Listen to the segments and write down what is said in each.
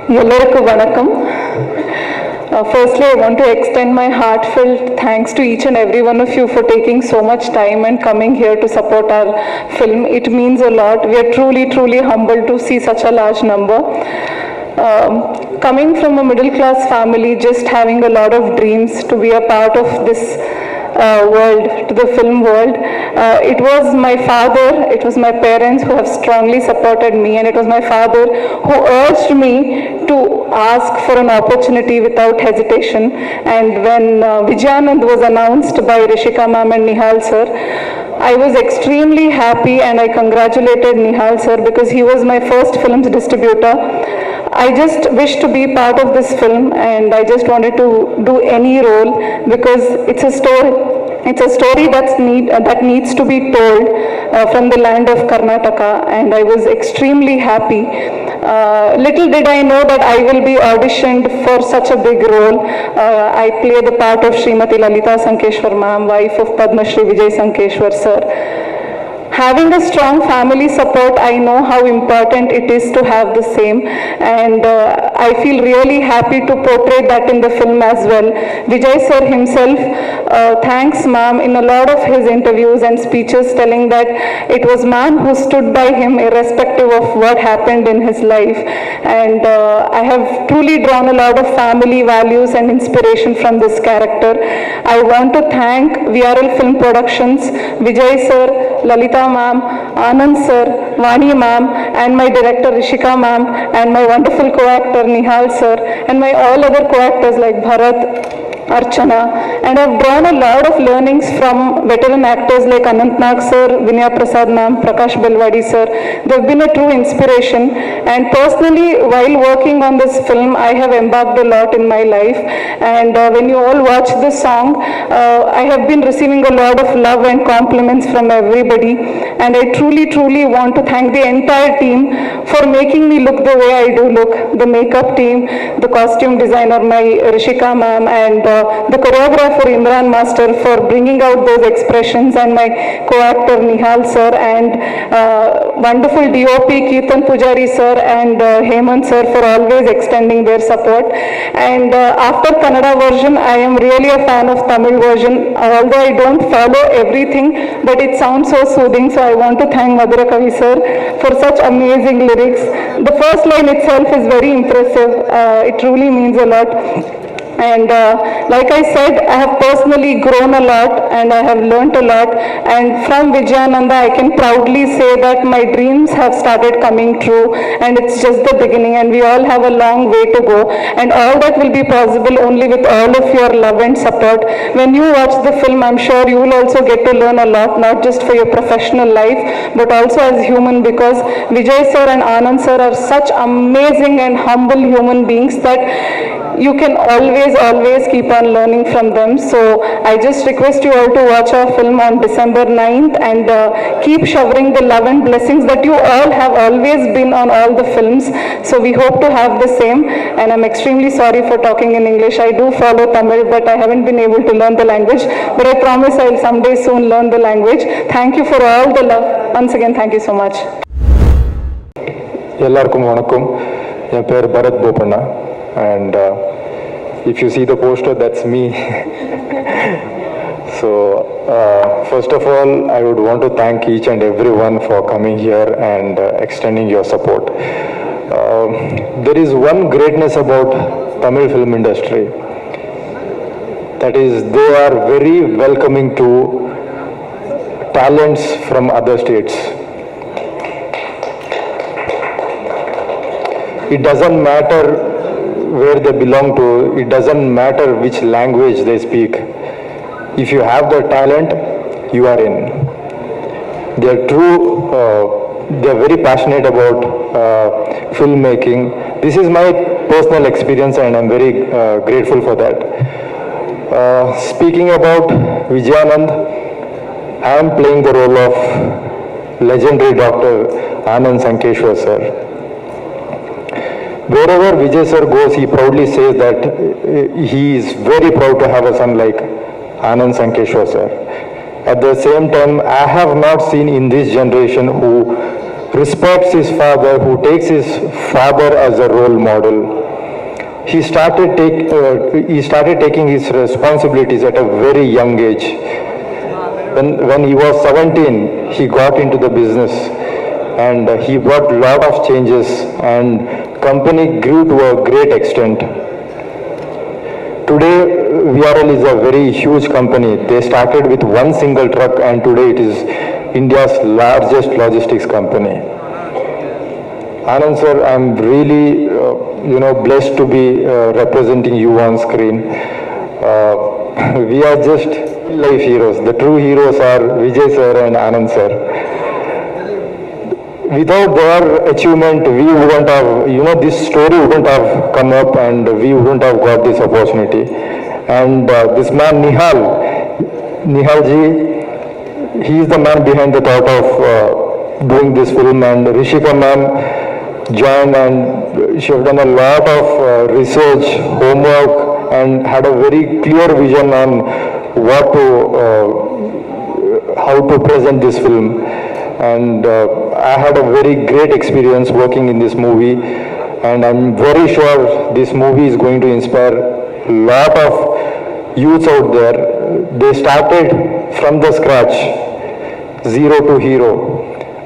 Ellarku vanakkam. Firstly, I want to extend my heartfelt thanks to each and every one of you for taking so much time and coming here to support our film. It means a lot. We are truly, truly humbled to see such a large number. Coming from a middle class family, just having a lot of dreams to be a part of this world, to the film world. It was my father, it was my parents who have strongly supported me, and it was my father who urged me to ask for an opportunity without hesitation. And when Vijayanand was announced by Rishika ma'am and Nihal sir, I was extremely happy and I congratulated Nihal sir because he was my first film's distributor. I just wished to be part of this film and I just wanted to do any role because it's a story that needs to be told from the land of Karnataka, and I was extremely happy. Little did I know that I will be auditioned for such a big role. I play the part of Srimati Lalita Sankeshwar ma'am, wife of Padma Shri Vijay Sankeshwar sir. Having a strong family support, I know how important it is to have the same, and I feel really happy to portray that in the film as well. Vijay sir himself thanks ma'am in a lot of his interviews and speeches, telling that it was ma'am who stood by him irrespective of what happened in his life, and I have truly drawn a lot of family values and inspiration from this character. I want to thank VRL Film Productions, Vijay sir, Lalita ma'am, Anand sir, Vani ma'am, and my director Rishika ma'am, and my wonderful co-actor Nihal sir, and my all other co-actors like Bharat, Archana, and I've drawn a lot of learnings from veteran actors like Anant Nag sir, Vinaya Prasad ma'am, Prakash Belwadi sir. They've been a true inspiration, and personally, while working on this film, I have embarked a lot in my life, and when you all watch this song, I have been receiving a lot of love and compliments from everybody, and I truly, truly want to thank the entire team for making me look the way I do look. The makeup team, the costume designer, my Rishika ma'am, and the choreographer Imran Master for bringing out those expressions, and my co-actor Nihal sir, and wonderful DOP Kirtan Pujari sir and Hemant sir for always extending their support. And after Kannada version, I am really a fan of Tamil version, although I don't follow everything, but it sounds so soothing, so I want to thank Madhura Kavi sir for such amazing lyrics. The first line itself is very impressive. It truly means a lot. And like I said, I have personally grown a lot and I have learnt a lot, and from Vijayananda I can proudly say that my dreams have started coming true, and it's just the beginning, and we all have a long way to go, and all that will be possible only with all of your love and support. When you watch the film, I'm sure you will also get to learn a lot, not just for your professional life but also as human, because Vijay sir and Anand sir are such amazing and humble human beings that you can always keep on learning from them. So I just request you all to watch our film on December 9th and keep showering the love and blessings that you all have always been on all the films. So we hope to have the same, and I'm extremely sorry for talking in English. I do follow Tamil, but I haven't been able to learn the language, but I promise I'll someday soon learn the language. Thank you for all the love. Once again, thank you so much. எல்லாருக்கும் வணக்கம். என் பேர் Bharat Bopanna. And if you see the poster, that's me. So first of all, I would want to thank each and everyone for coming here and extending your support. There is one greatness about Tamil film industry, that is they are very welcoming to talents from other states. It doesn't matter where they belong to, it doesn't matter which language they speak. If you have the talent, you are in. They are they are very passionate about filmmaking. This is my personal experience and I'm very grateful for that. Speaking about Vijayanand, I am playing the role of legendary Dr. Anand Sankeshwar sir. Wherever Vijay sir goes, he proudly says that he is very proud to have a son like Anand Sankeshwar sir. At the same time, I have not seen in this generation who respects his father, who takes his father as a role model. He started taking his responsibilities at a very young age. When he was 17, he got into the business and he brought a lot of changes and company grew to a great extent. Today, VRL is a very huge company. They started with one single truck and today it is India's largest logistics company. Anand sir, I'm really, blessed to be representing you on screen. We are just life heroes. The true heroes are Vijay sir and Anand sir. Without their achievement, we wouldn't have, this story wouldn't have come up and we wouldn't have got this opportunity. And this man, Nihal ji, he is the man behind the thought of doing this film, and Rishika ma'am joined and she have done a lot of research, homework and had a very clear vision on how to present this film. And I had a very great experience working in this movie, and I'm very sure this movie is going to inspire a lot of youths out there. They started from the scratch, zero to hero.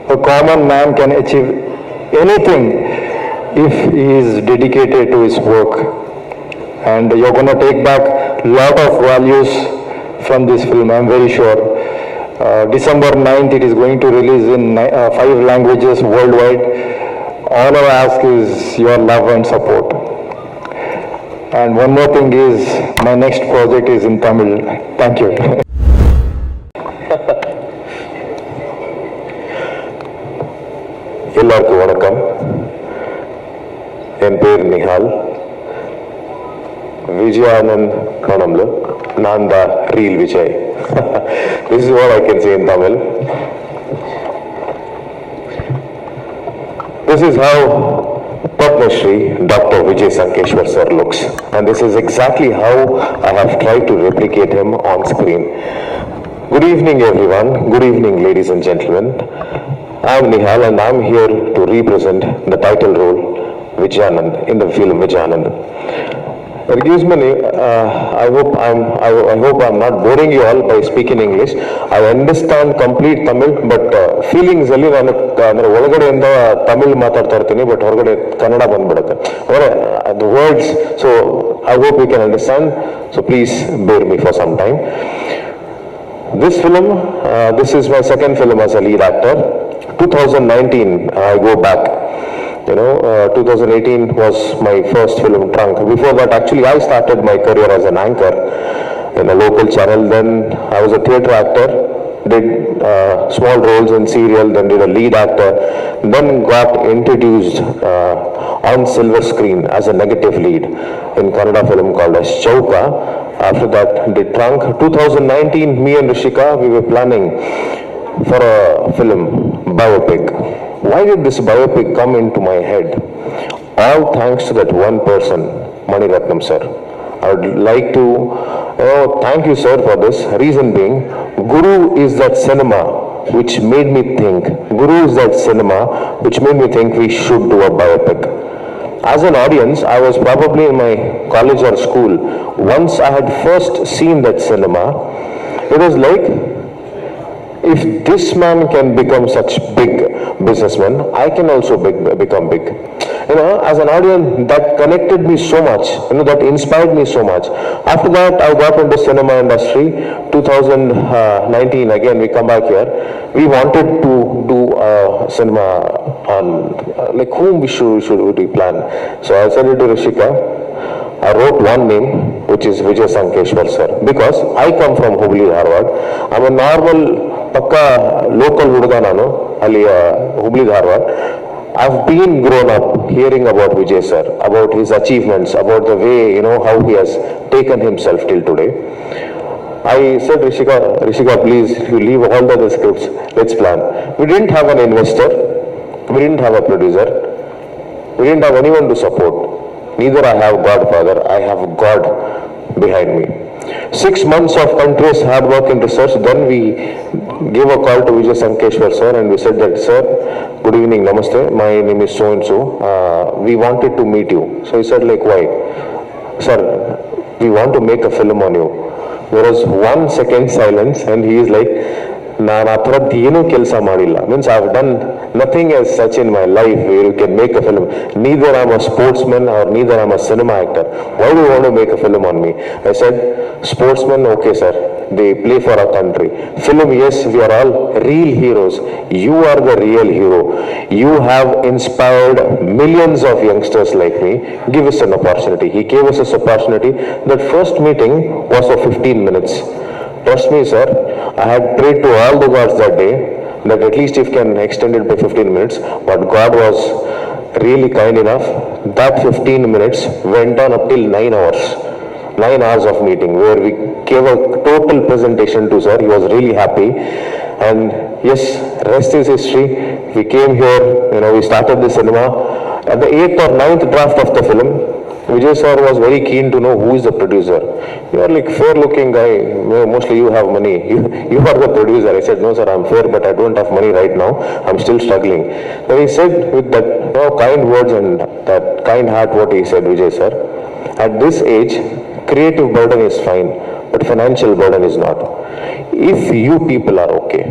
A common man can achieve anything if he is dedicated to his work, and you're going to take back a lot of values from this film, I'm very sure. December 9th, it is going to release in 5 languages worldwide. All I ask is your love and support. And one more thing is, my next project is in Tamil. Thank you. எல்லாருக்கும் வணக்கம். என் பேர் நிஹால். விஜயானந்த் காணம்ல நான் தான் reel Vijay. This is what I can say in Tamil. This is how Padma Shri Dr. Vijay Sankeshwar sir looks, and this is exactly how I have tried to replicate him on screen. Good evening everyone, good evening ladies and gentlemen. I am Nihal and I am here to represent the title role Vijayanand in the film Vijayanand. Excuse me, I hope I'm not boring you all by speaking English. I understand complete Tamil, but feelings alli ನಾನು ಒಳಗಡೆಯಿಂದ ತಮಿಳ್ ಮಾತಾಡ್ತಾ ಇರ್ತೀನಿ, but ಹೊರಗಡೆ ಕನ್ನಡ ಬಂದ್ಬಿಡುತ್ತೆ. The words, so I hope you can understand. So please bear me for some time. This film, this is my second film as a lead actor. 2019, I go back. 2018 was my first film, Trunk. Before that, actually, I started my career as an anchor in a local channel. Then I was a theatre actor, did small roles in serial, then did a lead actor, then got introduced on silver screen as a negative lead in Kannada film called as Chauka. After that, did Trunk. 2019, me and Rishika, we were planning for a film, biopic. Why did this biopic come into my head? All thanks to that one person, Mani Ratnam sir. I would like to thank you sir for this. Reason being, Guru is that cinema which made me think. Guru is that cinema which made me think we should do a biopic. As an audience, I was probably in my college or school. Once I had first seen that cinema, it was like, if this man can become such big businessman, I can also become big. As an audience, that connected me so much, that inspired me so much. After that, I got into cinema industry. 2019, again, we come back here. We wanted to do cinema on, like, whom we should plan. So I said it to Rishika. I wrote one name, which is Vijay Sankeshwar sir, because I come from Hubli, Dharwad. I'm a normal, pakka local huduga nanu, ali Hubli, Dharwad. I've been grown up hearing about Vijay sir, about his achievements, about the way, how he has taken himself till today. I said, Rishika, please, you leave all the other scripts, let's plan. We didn't have an investor, we didn't have a producer, we didn't have anyone to support. Neither I have Godfather, I have God behind me. 6 months of continuous hard work and research, then we gave a call to Vijay Sankeshwar sir and we said that, sir, good evening, namaste, my name is so and so, we wanted to meet you. So he said like, why? Sir, we want to make a film on you. There was 1 second silence and he is like, ನಾನು ಆ ಥರದ್ದು ಏನೂ ಕೆಲಸ ಮಾಡಿಲ್ಲ. Means I have done nothing as such in my life where you can make a film. Neither I am a sportsman or neither I am a cinema actor. Why do want to make a film on me? I said, sportsman, okay sir, they play for our country. Film, yes, we are all real heroes. You are the real hero. You have inspired millions of youngsters like me. Give us an opportunity. He gave us this opportunity. That first meeting was for 15 minutes. Trust me, sir, I had prayed to all the gods that day that at least if can extend it by 15 minutes, but God was really kind enough. That 15 minutes went on up till 9 hours. 9 hours of meeting where we gave a total presentation to sir. He was really happy. And yes, rest is history. We came here, we started the cinema. At the 8th or 9th draft of the film, Vijay sir was very keen to know who is the producer. You are like fair looking guy, mostly you have money, you are the producer. I said, no sir, I'm fair but I don't have money right now, I'm still struggling. Then he said with that kind words and that kind heart what he said, Vijay sir, at this age, creative burden is fine, but financial burden is not. If you people are okay,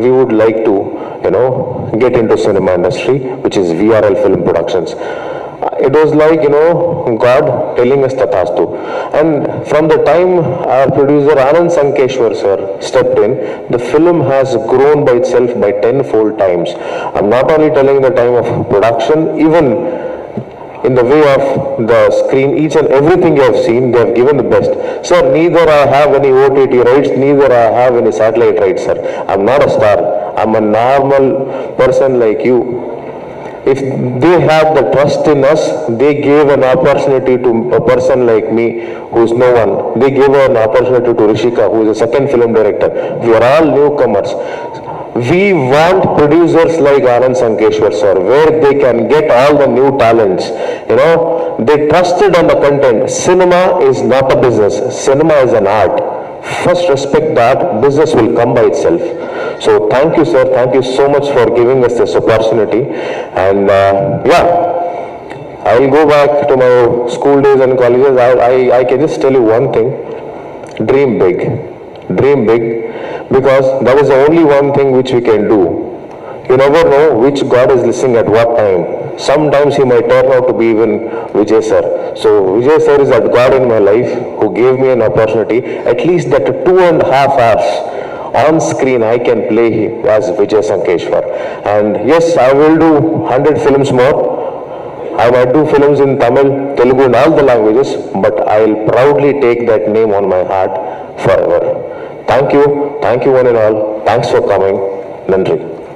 we would like to, get into cinema industry, which is VRL Film Productions. It was like, God telling us Tathastu. And from the time our producer Anand Sankeshwar sir stepped in, the film has grown by itself by 10-fold times. I'm not only telling the time of production, even in the way of the screen, each and everything you have seen, they have given the best. Sir, neither I have any OTT rights, neither I have any satellite rights, sir. I'm not a star. I'm a normal person like you. If they have the trust in us, they gave an opportunity to a person like me who is no one. They gave an opportunity to Rishika, who is a second film director. We are all newcomers. We want producers like Anand Sankeshwar sir, where they can get all the new talents. They trusted on the content. Cinema is not a business. Cinema is an art. First respect that, business will come by itself. So thank you sir, thank you so much for giving us this opportunity. And I will go back to my school days and colleges. I can just tell you one thing, dream big, because that is the only one thing which we can do. You never know which God is listening at what time. Sometimes he might turn out to be even Vijay sir. So Vijay sir is that God in my life who gave me an opportunity. At least that 2.5 hours on screen I can play as Vijay Sankeshwar. And yes, I will do 100 films more. I might do films in Tamil, Telugu and all the languages, but I will proudly take that name on my heart forever. Thank you one and all. Thanks for coming. Nandri.